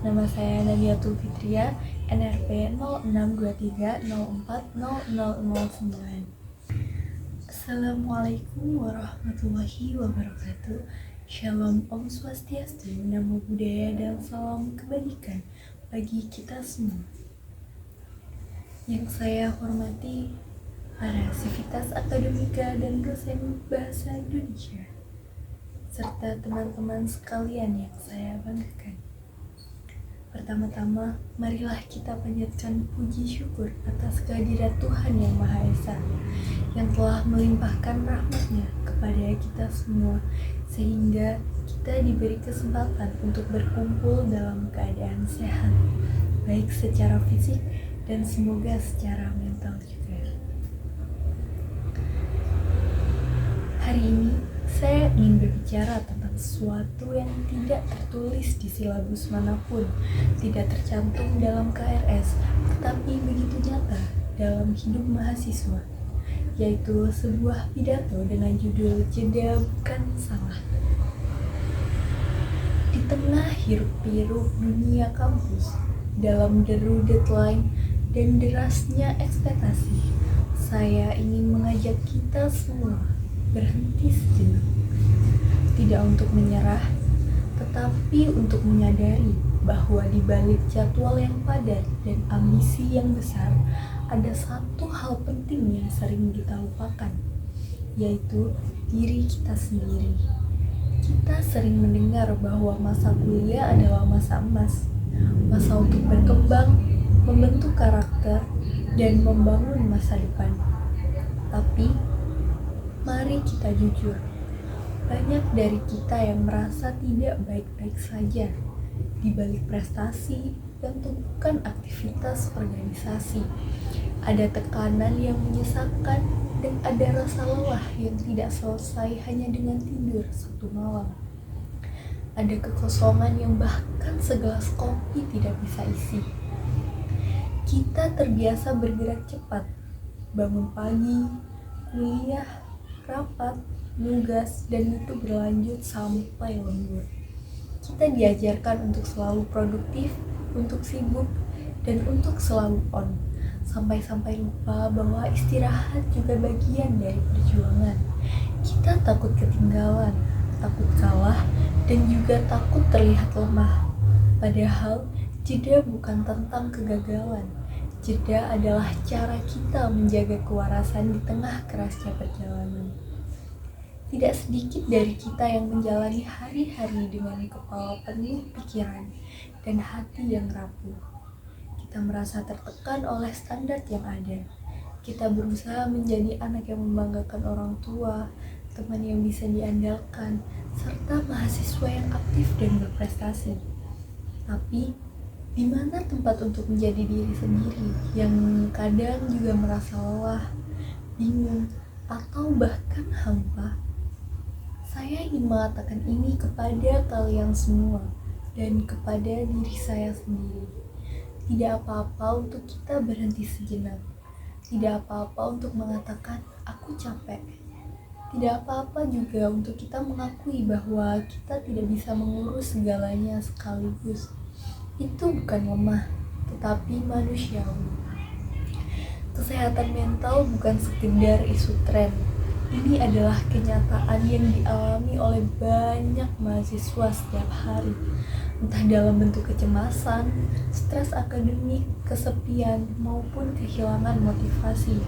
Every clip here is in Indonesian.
Nama saya Nadiatul Fitria, NRP 0623040009. Assalamualaikum warahmatullahi wabarakatuh. Shalom, Om Swastiastu, Namo Buddhaya, dan salam kebaikan bagi kita semua. Yang saya hormati para sivitas akademika dan dosen bahasa Indonesia, serta teman-teman sekalian yang saya banggakan. Pertama-tama, marilah kita panjatkan puji syukur atas kehadirat Tuhan Yang Maha Esa, yang telah melimpahkan rahmat-Nya kepada kita semua, sehingga kita diberi kesempatan untuk berkumpul dalam keadaan sehat, baik secara fisik dan semoga secara mental juga. Hari ini, saya ingin berbicara tentang sesuatu yang tidak tertulis di silabus manapun, tidak tercantum dalam KRS, tetapi begitu nyata dalam hidup mahasiswa, yaitu sebuah pidato dengan judul Jeda Bukan Salah. Di tengah hiruk-pikuk dunia kampus, dalam deru deadline dan derasnya ekspektasi, saya ingin mengajak kita semua berhenti sejenak. Tidak untuk menyerah, tetapi untuk menyadari bahwa di balik jadwal yang padat dan ambisi yang besar, ada satu hal penting yang sering kita lupakan, yaitu diri kita sendiri. Kita sering mendengar bahwa masa kuliah adalah masa emas, masa untuk berkembang, membentuk karakter, dan membangun masa depan. Tapi, mari kita jujur. Banyak dari kita yang merasa tidak baik-baik saja di balik prestasi dan tumpukan aktivitas organisasi. Ada tekanan yang menyesakkan dan ada rasa lelah yang tidak selesai hanya dengan tidur satu malam. Ada kekosongan yang bahkan segelas kopi tidak bisa isi. Kita terbiasa bergerak cepat, bangun pagi, kuliah, rapat, nugas, dan itu berlanjut sampai lembur. Kita diajarkan untuk selalu produktif, untuk sibuk, dan untuk selalu on, sampai-sampai lupa bahwa istirahat juga bagian dari perjuangan. Kita takut ketinggalan, takut kalah, dan juga takut terlihat lemah. Padahal, jeda bukan tentang kegagalan. Jeda adalah cara kita menjaga kewarasan di tengah kerasnya perjalanan. Tidak sedikit dari kita yang menjalani hari-hari dengan kepala penuh pikiran dan hati yang rapuh. Kita merasa tertekan oleh standar yang ada. Kita berusaha menjadi anak yang membanggakan orang tua, teman yang bisa diandalkan, serta mahasiswa yang aktif dan berprestasi. Tapi, di mana tempat untuk menjadi diri sendiri yang kadang juga merasa lelah, bingung, atau bahkan hampa? Saya ingin mengatakan ini kepada kalian semua dan kepada diri saya sendiri. Tidak apa-apa untuk kita berhenti sejenak. Tidak apa-apa untuk mengatakan, aku capek. Tidak apa-apa juga untuk kita mengakui bahwa kita tidak bisa mengurus segalanya sekaligus. Itu bukan lemah, tetapi manusiawi. Kesehatan mental bukan sekedar isu tren. Ini adalah kenyataan yang dialami oleh banyak mahasiswa setiap hari, entah dalam bentuk kecemasan, stres akademik, kesepian, maupun kehilangan motivasi.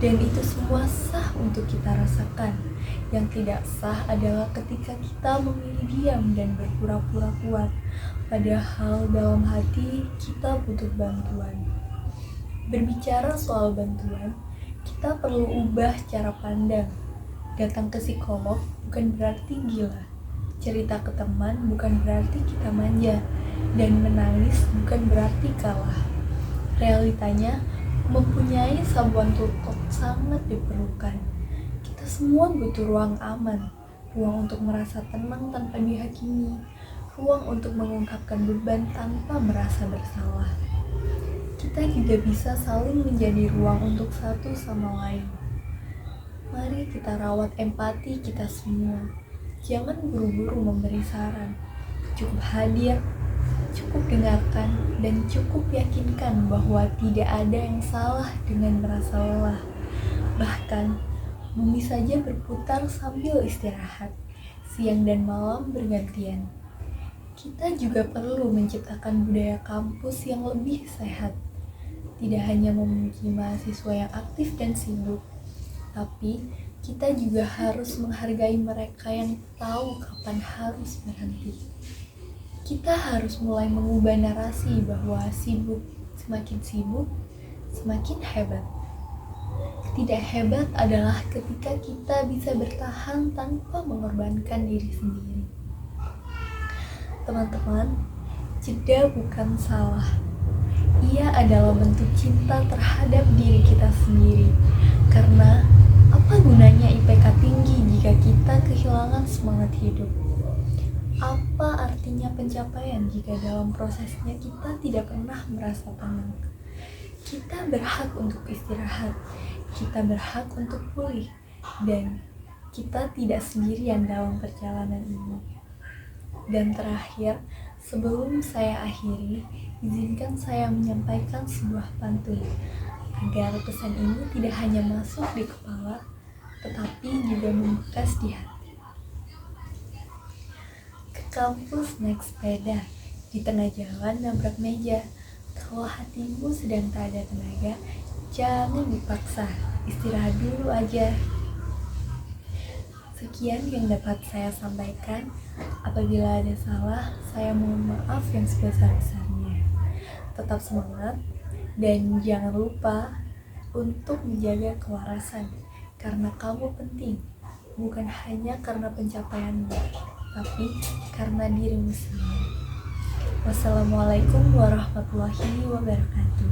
Dan itu semua sah untuk kita rasakan. Yang tidak sah adalah ketika kita memilih diam dan berpura-pura kuat, padahal dalam hati kita butuh bantuan. Berbicara soal bantuan, kita perlu ubah cara pandang. Datang ke psikolog bukan berarti gila. Cerita ke teman bukan berarti kita manja. Dan menangis bukan berarti kalah. Realitanya, mempunyai sabuan tutup sangat diperlukan. Kita semua butuh ruang aman. Ruang untuk merasa tenang tanpa dihakimi. Ruang untuk mengungkapkan beban tanpa merasa bersalah. Kita tidak bisa saling menjadi ruang untuk satu sama lain. Mari kita rawat empati kita semua. Jangan buru-buru memberi saran. Cukup hadir, Cukup dengarkan dan cukup yakinkan bahwa tidak ada yang salah dengan merasa lelah. Bahkan, bumi saja berputar sambil istirahat, siang dan malam bergantian. Kita juga perlu menciptakan budaya kampus yang lebih sehat. Tidak hanya memuji mahasiswa yang aktif dan sibuk, tapi kita juga harus menghargai mereka yang tahu kapan harus berhenti. Kita harus mulai mengubah narasi bahwa semakin sibuk, semakin hebat. Tidak hebat adalah ketika kita bisa bertahan tanpa mengorbankan diri sendiri. Teman-teman, jeda bukan salah. Ia adalah bentuk cinta terhadap diri kita sendiri. Karena apa gunanya IPK tinggi jika kita kehilangan semangat hidup? Apa artinya pencapaian jika dalam prosesnya kita tidak pernah merasa tenang? Kita berhak untuk istirahat, kita berhak untuk pulih, dan kita tidak sendirian dalam perjalanan ini. Dan terakhir, sebelum saya akhiri, izinkan saya menyampaikan sebuah pantun, agar pesan ini tidak hanya masuk di kepala, tetapi juga membekas di hati. Kampus naik sepeda, di tengah jalan nabrak meja. Kalau hatimu sedang tak ada tenaga, jangan dipaksa, istirahat dulu aja. Sekian yang dapat saya sampaikan. Apabila ada salah, saya mohon maaf yang sebesar-besarnya. Tetap semangat, dan jangan lupa untuk menjaga kewarasan, karena kamu penting, bukan hanya karena pencapaianmu, tapi karena dirimu sendiri. Wassalamualaikum warahmatullahi wabarakatuh.